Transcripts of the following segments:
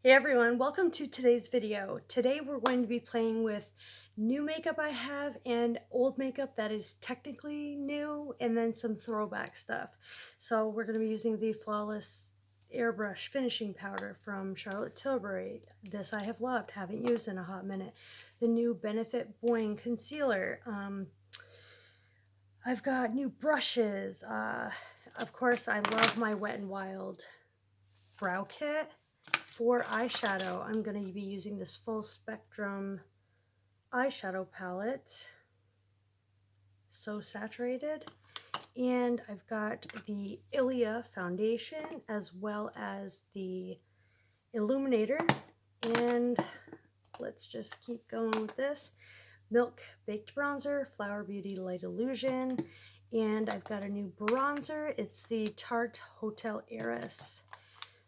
Hey everyone, welcome to today's video. Today we're going to be playing with new makeup I have and old makeup that is technically new, and then some throwback stuff. So we're going to be using the Flawless Airbrush finishing powder from Charlotte Tilbury. This I have loved, haven't used in a hot minute. The new Benefit Boing concealer. I've got new brushes. Of course, I love my Wet n Wild brow kit. For eyeshadow, I'm going to be using this full spectrum eyeshadow palette. So saturated. And I've got the Ilia foundation as well as the Illuminator. And let's just keep going with this. Milk Baked Bronzer, Flower Beauty Light Illusion. And I've got a new bronzer. It's the Tarte Hotel Heiress.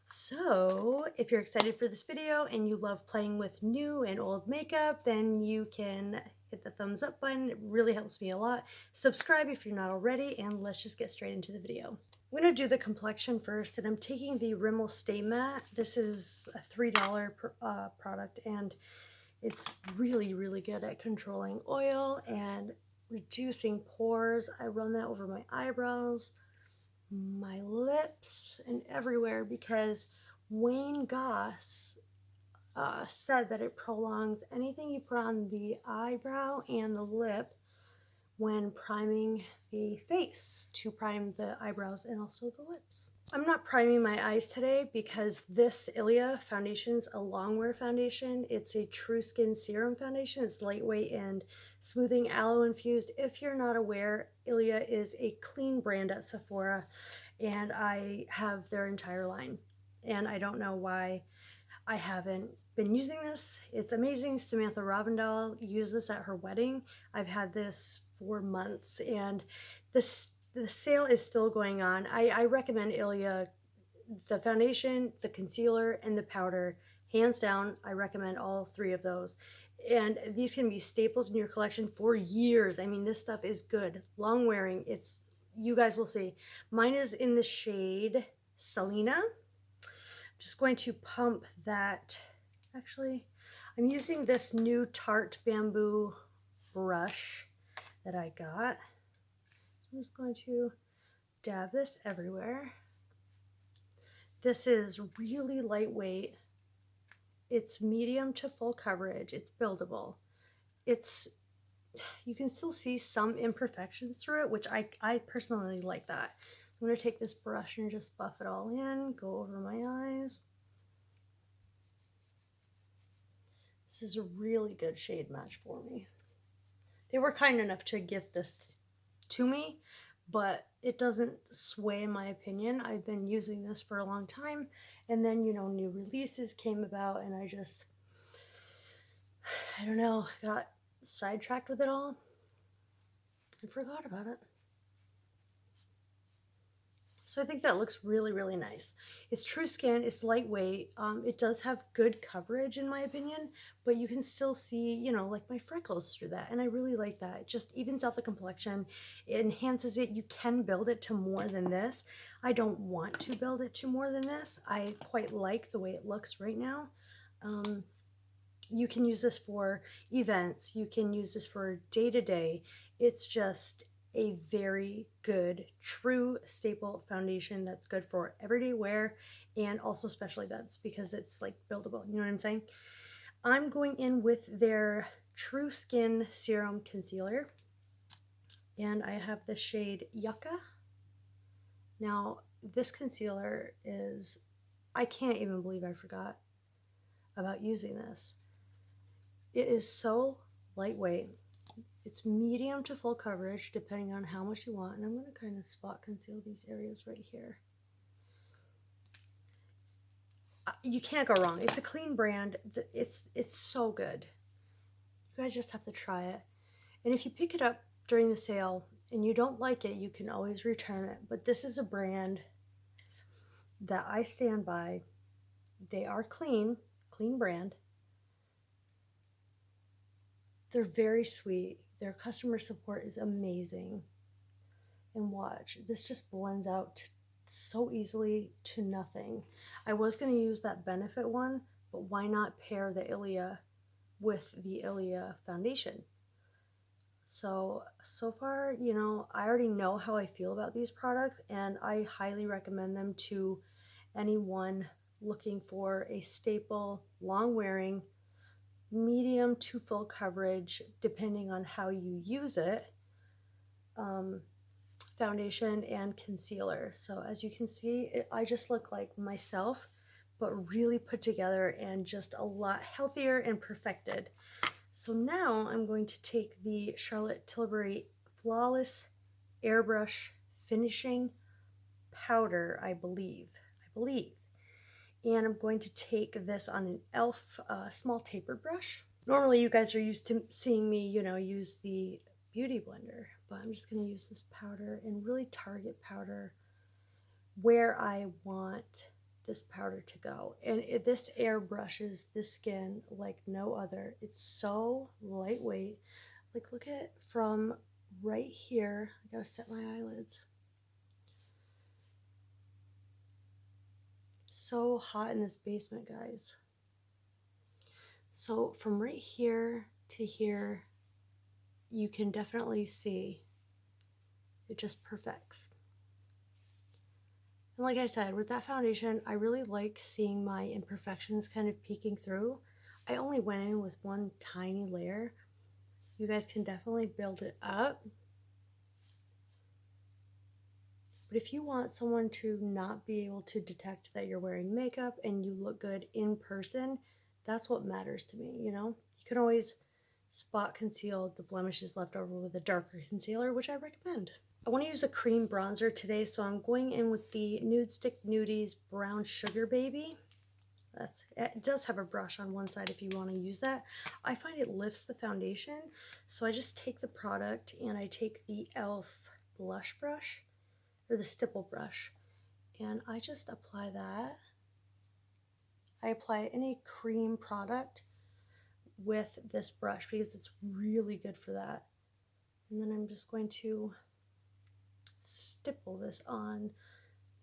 So if you're excited for this video and you love playing with new and old makeup, then you can hit the thumbs up button. It really helps me a lot. Subscribe if you're not already, and let's just get straight into the video. I'm going to do the complexion first, and I'm taking the Rimmel Stay Matte. This is a $3 product, and it's really, really good at controlling oil and reducing pores. I run that over my eyebrows, my lips, and everywhere because Wayne Goss said that it prolongs anything you put on the eyebrow and the lip when priming the face to prime the eyebrows and also the lips. I'm not priming my eyes today because this Ilia foundation's a longwear foundation. It's a True Skin Serum foundation. It's lightweight and smoothing aloe infused. If you're not aware, Ilia is a clean brand at Sephora, and I have their entire line. And I don't know why I haven't been using this. It's amazing. Samantha Ravindal used this at her wedding. I've had this for months, and the sale is still going on. I recommend Ilia, the foundation, the concealer, and the powder. Hands down, I recommend all three of those. And these can be staples in your collection for years. I mean, this stuff is good. Long wearing. It's, you guys will see. Mine is in the shade Salina. I'm just going to pump that. Actually, I'm using this new Tarte bamboo brush that I got. I'm just going to dab this everywhere. This is really lightweight. It's medium to full coverage. It's buildable. You can still see some imperfections through it, which I personally like that. I'm going to take this brush and just buff it all in, go over my eyes. This is a really good shade match for me. They were kind enough to gift this to me, but it doesn't sway in my opinion. I've been using this for a long time, and then, you know, new releases came about, and I don't know, got sidetracked with it all and forgot about it. So I think that looks really, really nice. It's True Skin, it's lightweight. It does have good coverage in my opinion, but you can still see, you know, like my freckles through that. And I really like that. It just evens out the complexion. It enhances it. You can build it to more than this. I don't want to build it to more than this. I quite like the way it looks right now. You can use this for events. You can use this for day-to-day. It's just a very good, true staple foundation that's good for everyday wear and also special events because it's like buildable. You know what I'm saying? I'm going in with their True Skin Serum Concealer, and I have the shade Yucca. Now, this concealer is, I can't even believe I forgot about using this. It is so lightweight. It's medium to full coverage depending on how much you want. And I'm going to kind of spot conceal these areas right here. You can't go wrong. It's a clean brand. It's so good. You guys just have to try it. And if you pick it up during the sale and you don't like it, you can always return it. But this is a brand that I stand by. They are clean brand. They're very sweet. Their customer support is amazing. And watch, this just blends out so easily to nothing. I was going to use that Benefit one, but why not pair the Ilia with the Ilia foundation? So far, you know, I already know how I feel about these products, and I highly recommend them to anyone looking for a staple, long wearing, medium to full coverage, depending on how you use it, foundation and concealer. So as you can see, I just look like myself, but really put together and just a lot healthier and perfected. So now I'm going to take the Charlotte Tilbury Flawless Airbrush Finishing Powder, I believe. And I'm going to take this on an e.l.f. Small tapered brush. Normally you guys are used to seeing me, you know, use the beauty blender, but I'm just going to use this powder and really target powder where I want this powder to go. And this airbrushes the skin like no other. It's so lightweight. Like, look at from right here. I gotta set my eyelids. So hot in this basement, guys. So from right here to here, you can definitely see it just perfects. And like I said, with that foundation, I really like seeing my imperfections kind of peeking through. I only went in with one tiny layer. You guys can definitely build it up. But if you want someone to not be able to detect that you're wearing makeup and you look good in person, that's what matters to me, you know? You can always spot conceal the blemishes left over with a darker concealer, which I recommend. I want to use a cream bronzer today, so I'm going in with the Nudestix Nudies Brown Sugar Baby. It does have a brush on one side if you want to use that. I find it lifts the foundation, so I just take the product and I take the e.l.f. blush brush, or the stipple brush, and I just apply that. I apply any cream product with this brush because it's really good for that. And then I'm just going to stipple this on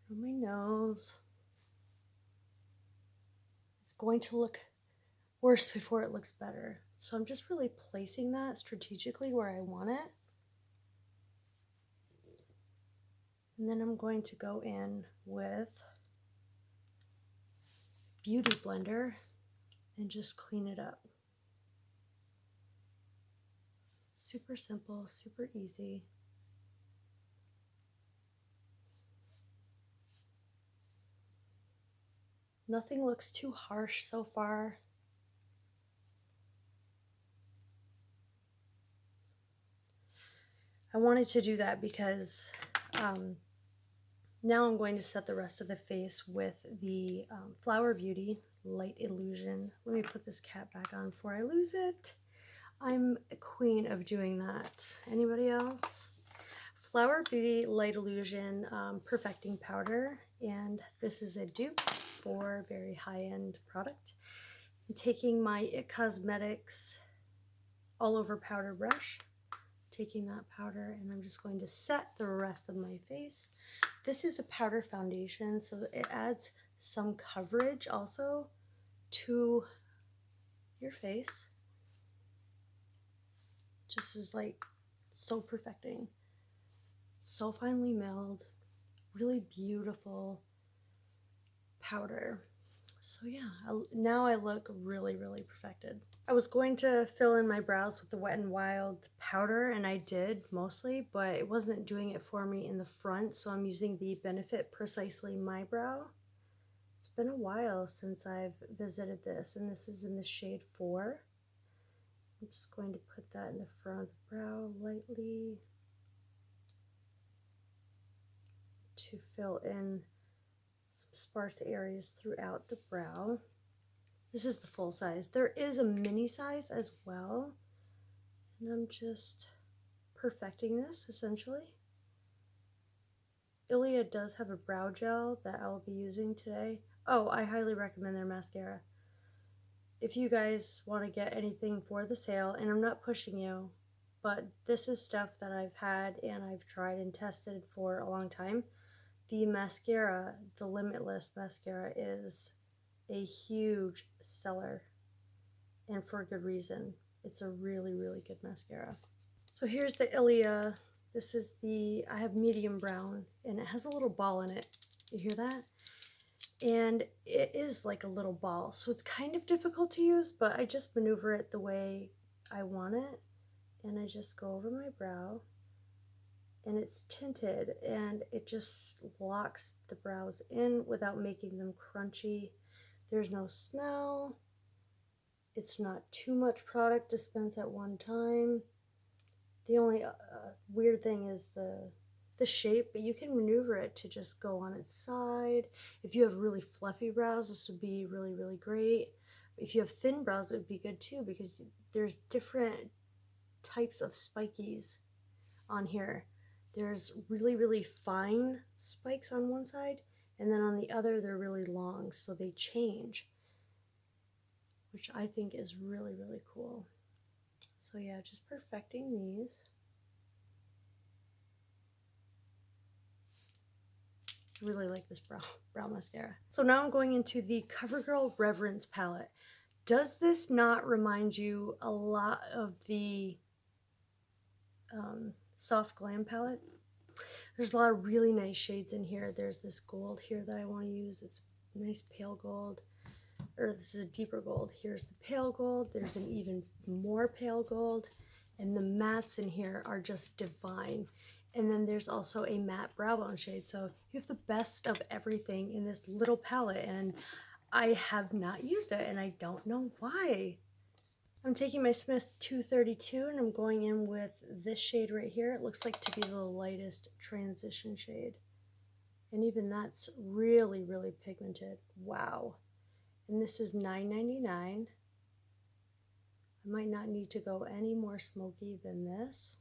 my nose. It's going to look worse before it looks better. So I'm just really placing that strategically where I want it. And then I'm going to go in with Beauty Blender and just clean it up. Super simple, super easy. Nothing looks too harsh so far. I wanted to do that because now I'm going to set the rest of the face with the Flower Beauty Light Illusion. Let me put this cap back on before I lose it. I'm a queen of doing that. Anybody else? Flower Beauty Light Illusion Perfecting Powder, and this is a dupe for a very high-end product. I'm taking my Itcosmetics all over powder brush, taking that powder, and I'm just going to set the rest of my face. This is a powder foundation, so it adds some coverage also to your face. Just is like so perfecting, so finely milled, really beautiful powder. So yeah, now I look really, really perfected. I was going to fill in my brows with the Wet n Wild powder, and I did mostly, but it wasn't doing it for me in the front, so I'm using the Benefit Precisely My Brow. It's been a while since I've visited this, and this is in the shade 4. I'm just going to put that in the front of the brow lightly to fill in some sparse areas throughout the brow. This is the full size. There is a mini size as well, and I'm just perfecting this essentially. Ilia does have a brow gel that I will be using today. Oh, I highly recommend their mascara. If you guys want to get anything for the sale, and I'm not pushing you, but this is stuff that I've had and I've tried and tested for a long time. The mascara, the Limitless mascara, is a huge seller, and for a good reason. It's a really, really good mascara. So here's the Ilia. This is I have medium brown, and it has a little ball in it. You hear that? And it is like a little ball, so it's kind of difficult to use, but I just maneuver it the way I want it, and I just go over my brow, and it's tinted, and it just locks the brows in without making them crunchy. There's no smell. It's not too much product dispensed at one time. The only weird thing is the shape, but you can maneuver it to just go on its side. If you have really fluffy brows, this would be really, really great. If you have thin brows, it would be good too, because there's different types of spikies on here. There's really, really fine spikes on one side, and then on the other, they're really long, so they change, which I think is really, really cool. So yeah, just perfecting these. Really like this brow mascara. So now I'm going into the Covergirl Reverence palette. Does this not remind you a lot of the Soft Glam palette? There's a lot of really nice shades in here. There's this gold here that I want to use. It's nice pale gold. Or this is a deeper gold. Here's the pale gold. There's an even more pale gold. And the mattes in here are just divine. And then there's also a matte brow bone shade. So you have the best of everything in this little palette. And I have not used it, and I don't know why. I'm taking my Smith 232, and I'm going in with this shade right here. It looks like to be the lightest transition shade. And even that's really, really pigmented. Wow. And this is $9.99. I might not need to go any more smoky than this,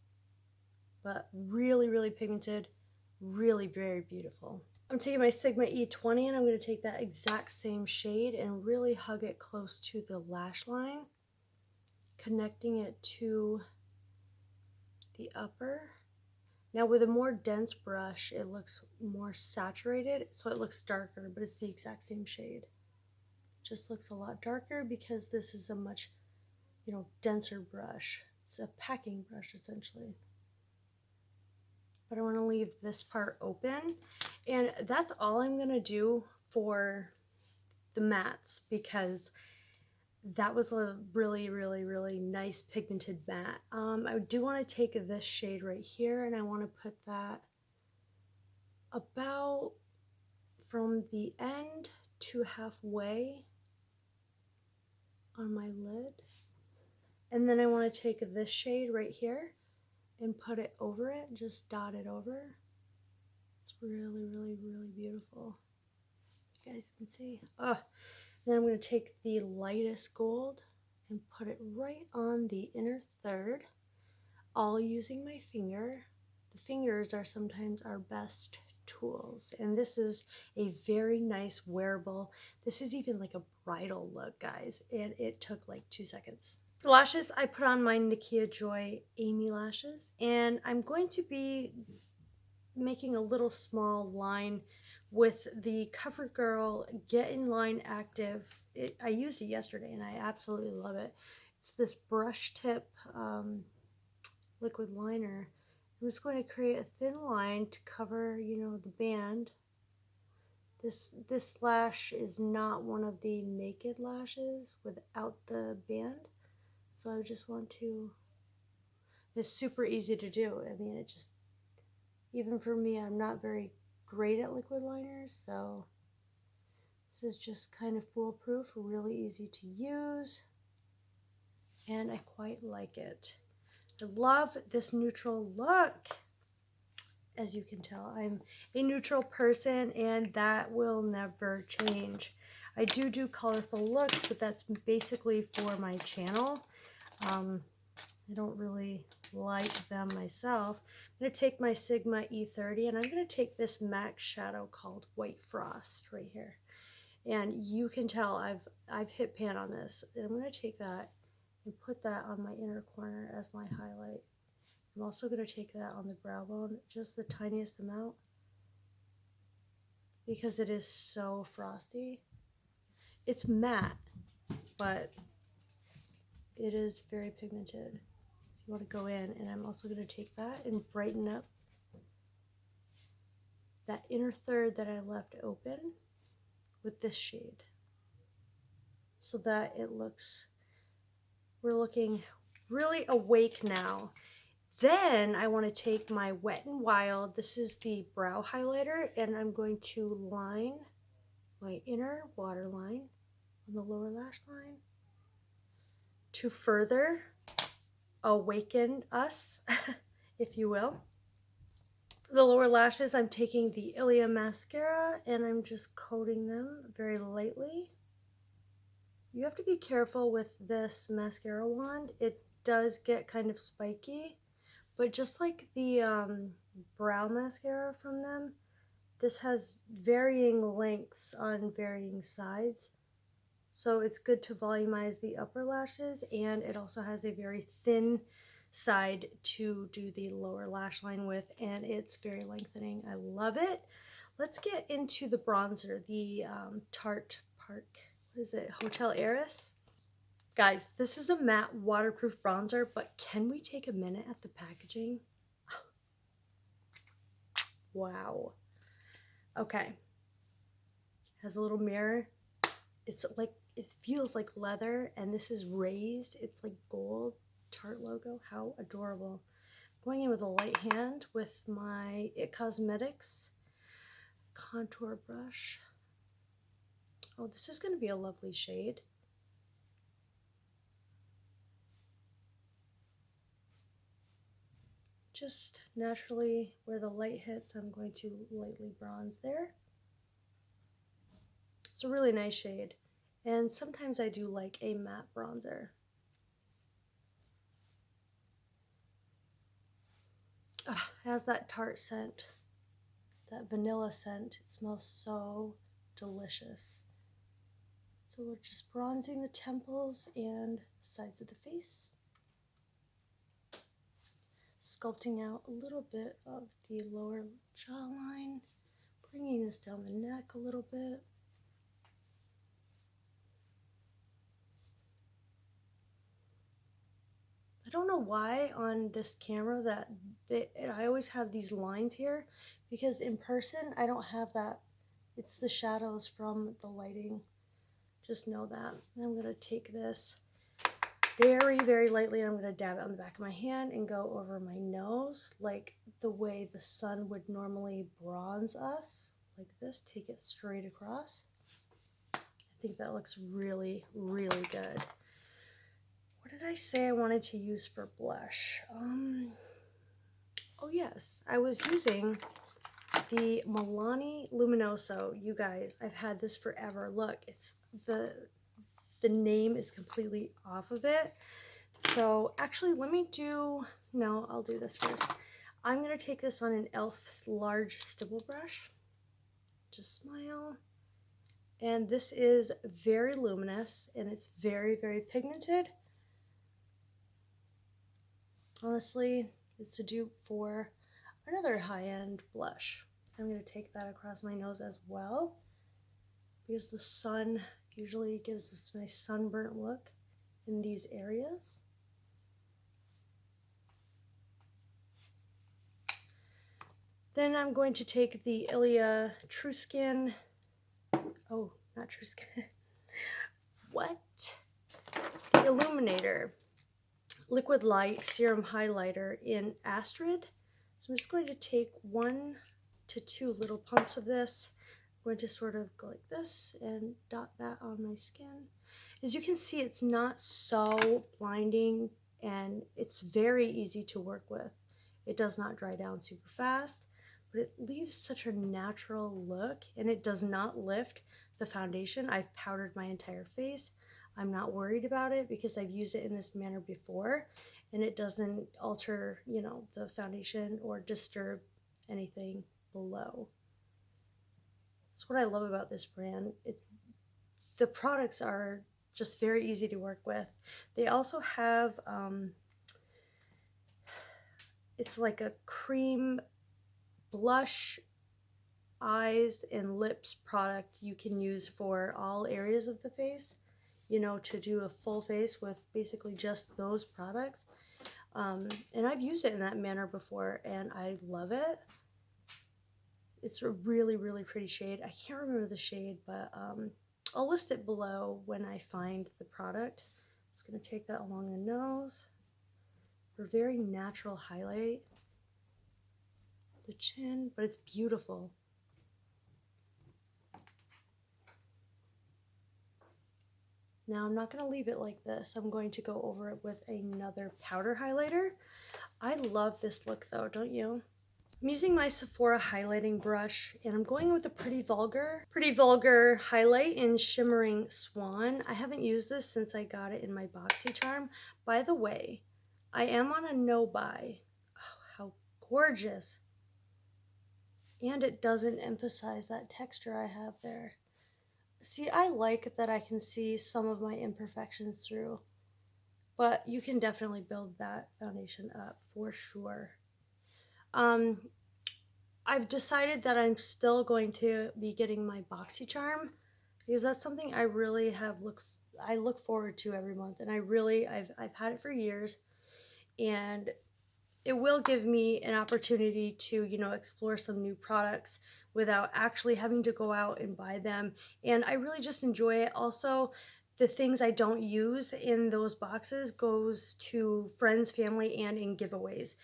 but really, really pigmented, really very beautiful. I'm taking my Sigma E20, and I'm going to take that exact same shade and really hug it close to the lash line, connecting it to the upper. Now with a more dense brush, it looks more saturated, so it looks darker, but it's the exact same shade. Just looks a lot darker because this is a much, denser brush. It's a packing brush essentially. But I want to leave this part open, and that's all I'm gonna do for the mattes, because that was a really, really, really nice pigmented matte. I do want to take this shade right here, and I want to put that about from the end to halfway on my lid. And then I want to take this shade right here and put it over it, just dot it over. It's really, really, really beautiful. You guys can see. Oh, then I'm going to take the lightest gold and put it right on the inner third, all using my finger. The fingers are sometimes our best tools, and this is a very nice wearable. This is even like a bridal look, guys, and it took like 2 seconds. For lashes, I put on my Nikkia Joy Amy lashes, and I'm going to be making a little small line with the CoverGirl Get In Line Active. I used it yesterday, and I absolutely love it. It's this brush tip liquid liner. I'm just going to create a thin line to cover, the band. This lash is not one of the naked lashes without the band. So I just want to, it's super easy to do. I mean, even for me, I'm not very great at liquid liners, so this is just kind of foolproof, really easy to use, and I quite like it. I love this neutral look. As you can tell, I'm a neutral person, and that will never change. I do colorful looks, but that's basically for my channel. I don't really like them myself. I'm going to take my Sigma E30, and I'm going to take this MAC shadow called White Frost right here. And you can tell I've hit pan on this. And I'm going to take that and put that on my inner corner as my highlight. I'm also going to take that on the brow bone, just the tiniest amount, because it is so frosty. It's matte, but it is very pigmented. If you want to go in, and I'm also going to take that and brighten up that inner third that I left open with this shade, so that it looks, we're looking really awake now. Then I want to take my Wet n Wild, this is the brow highlighter, and I'm going to line my inner waterline on the lower lash line to further awaken us, if you will. For the lower lashes, I'm taking the Ilia mascara and I'm just coating them very lightly. You have to be careful with this mascara wand. It does get kind of spiky, but just like the brow mascara from them, this has varying lengths on varying sides. So it's good to volumize the upper lashes, and it also has a very thin side to do the lower lash line with, and it's very lengthening. I love it. Let's get into the bronzer, the Tarte Park, what is it, Hotel Heiress? Guys, this is a matte waterproof bronzer, but can we take a minute at the packaging? Wow. Okay. Has a little mirror. It's like, it feels like leather, and this is raised. It's like gold Tarte logo. How adorable. Going in with a light hand with my Itcosmetics contour brush. Oh, this is going to be a lovely shade. Just naturally where the light hits, I'm going to lightly bronze there. It's a really nice shade, and sometimes I do like a matte bronzer. It has that Tarte scent, that vanilla scent. It smells so delicious. So we're just bronzing the temples and sides of the face, sculpting out a little bit of the lower jawline, bringing this down the neck a little bit. I don't know why on this camera that I always have these lines here, because in person I don't have that. It's the shadows from the lighting. Just know that. And I'm going to take this very, very lightly, and I'm going to dab it on the back of my hand and go over my nose like the way the sun would normally bronze us, like this. Take it straight across. I think that looks really, really good. What did I say I wanted to use for blush? Oh yes, I was using the Milani Luminoso. You guys, I've had this forever. Look, it's the name is completely off of it. So actually, let me do, no, I'll do this first. I'm going to take this on an e.l.f. large stipple brush. Just smile. And this is very luminous, and it's very, very pigmented. Honestly, it's a dupe for another high-end blush. I'm going to take that across my nose as well, because the sun usually gives this nice sunburnt look in these areas. Then I'm going to take the Ilia True Skin, oh, not True Skin, what? The Illuminator Liquid Light Serum Highlighter in Astrid. So I'm just going to take 1 to 2 little pumps of this. I'm going to sort of go like this and dot that on my skin. As you can see, it's not so blinding, and it's very easy to work with. It does not dry down super fast, but it leaves such a natural look, and it does not lift the foundation. I've powdered my entire face. I'm not worried about it because I've used it in this manner before, and it doesn't alter, you know, the foundation or disturb anything below. That's what I love about this brand. The products are just very easy to work with. They also have, it's like a cream blush eyes and lips product you can use for all areas of the face, you know, to do a full face with basically just those products. And I've used it in that manner before, and I love it. It's a really, really pretty shade. I can't remember the shade, but I'll list it below when I find the product. I'm just going to take that along the nose for a very natural highlight. The chin, but it's beautiful. Now I'm not going to leave it like this. I'm going to go over it with another powder highlighter. I love this look though, don't you? I'm using my Sephora highlighting brush, and I'm going with a Pretty Vulgar highlight in Shimmering Swan. I haven't used this since I got it in my BoxyCharm. By the way, I am on a no buy. Oh, how gorgeous. And it doesn't emphasize that texture I have there. See, I like that I can see some of my imperfections through, but you can definitely build that foundation up for sure. I've decided that I'm still going to be getting my BoxyCharm because that's something I really I look forward to every month, and I've had it for years, and it will give me an opportunity to, you know, explore some new products without actually having to go out and buy them. And I really just enjoy it. Also, the things I don't use in those boxes goes to friends, family, and in giveaways.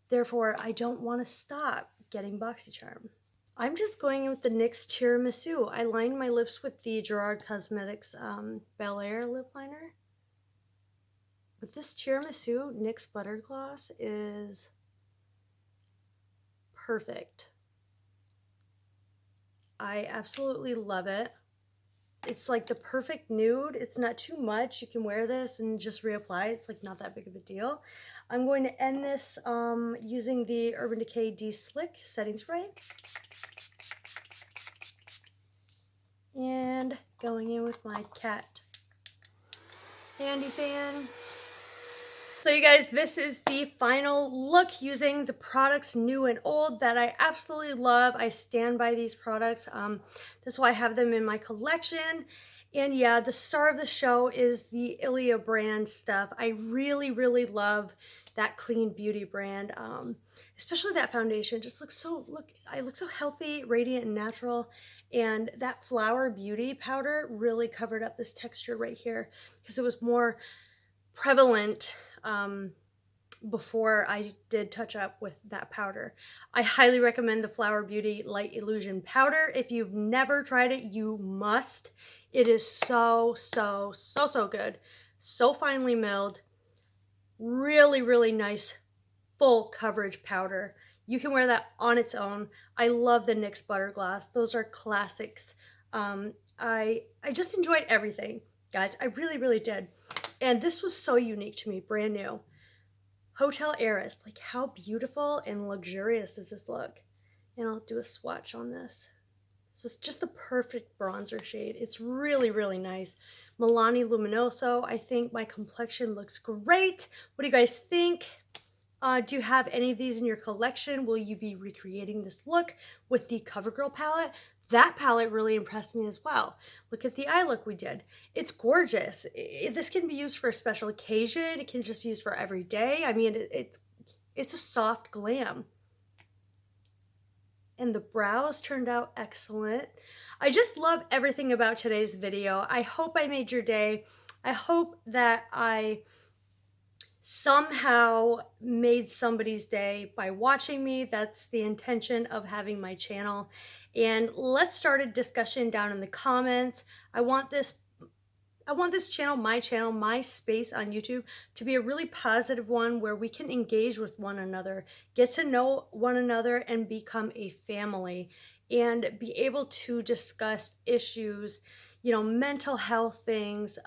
Therefore, I don't want to stop getting BoxyCharm. I'm just going in with the NYX Tiramisu. I lined my lips with the Gerard Cosmetics Bel Air lip liner. But this Tiramisu NYX Butter Gloss is perfect. I absolutely love it. It's like the perfect nude. It's not too much. You can wear this and just reapply. It's like not that big of a deal. I'm going to end this using the Urban Decay De-Slick setting spray. And going in with my cat handy fan. So you guys, this is the final look using the products new and old that I absolutely love. I stand by these products. That's why I have them in my collection. And yeah, the star of the show is the Ilia brand stuff. I really, really love that clean beauty brand. Especially that foundation. It just looks so, I look so healthy, radiant, and natural. And that Flower Beauty powder really covered up this texture right here because it was more prevalent before I did touch up with that powder. I highly recommend the Flower Beauty Light Illusion powder. If you've never tried it, you must. It is so, so, so, so good. So finely milled. Really, really nice full coverage powder. You can wear that on its own. I love the NYX Butter Gloss. Those are classics. I just enjoyed everything, guys. I really, really did. And this was so unique to me, brand new. Hotel Heiress, like how beautiful and luxurious does this look? And I'll do a swatch on this. This is just the perfect bronzer shade. It's really, really nice. Milani Luminoso, I think my complexion looks great. What do you guys think? Do you have any of these in your collection? Will you be recreating this look with the CoverGirl palette? That palette really impressed me as well. Look at the eye look we did. It's gorgeous. This can be used for a special occasion. It can just be used for every day. I mean, it's a soft glam. And the brows turned out excellent. I just love everything about today's video. I hope I made your day. I hope that I somehow made somebody's day by watching me. That's the intention of having my channel. And let's start a discussion down in the comments. I want this channel, my space on YouTube to be a really positive one where we can engage with one another, get to know one another, and become a family, and be able to discuss issues, you know, mental health things,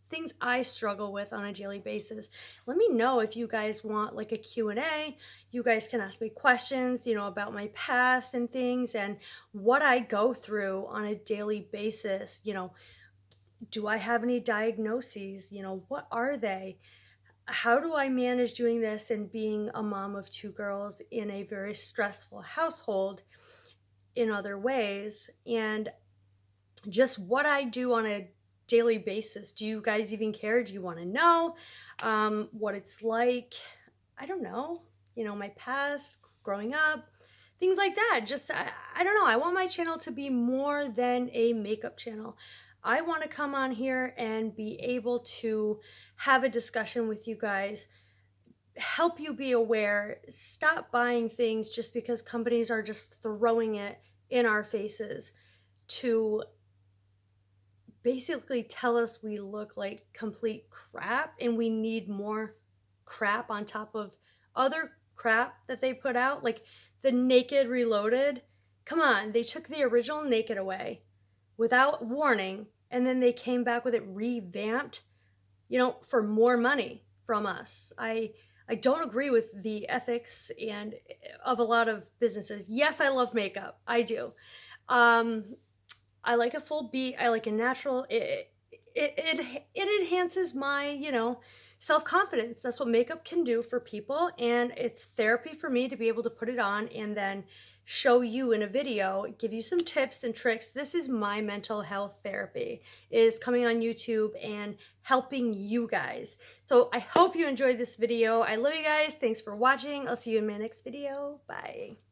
things I struggle with on a daily basis. Let me know if you guys want like a Q&A. You guys can ask me questions, you know, about my past and things and what I go through on a daily basis. You know, do I have any diagnoses? You know, what are they? How do I manage doing this and being a mom of two girls in a very stressful household? in other ways, and just what I do on a daily basis. Do you guys even care? Do you want to know what it's like? I don't know, you know, my past, growing up, things like that. Just, I don't know. I want my channel to be more than a makeup channel. I want to come on here and be able to have a discussion with you guys, help you be aware, stop buying things just because companies are just throwing it in our faces to basically tell us we look like complete crap and we need more crap on top of other crap that they put out. Like the Naked Reloaded. Come on, they took the original Naked away without warning, and then they came back with it revamped, you know, for more money from us. I don't agree with the ethics and of a lot of businesses. Yes, I love makeup. I do. I like a full beat. I like a natural. It enhances my, you know, self-confidence. That's what makeup can do for people, and it's therapy for me to be able to put it on and then show you in a video, give you some tips and tricks. This is my mental health therapy, is coming on YouTube and helping you guys. So I hope you enjoyed this video. I love you guys. Thanks for watching. I'll see you in my next video. Bye.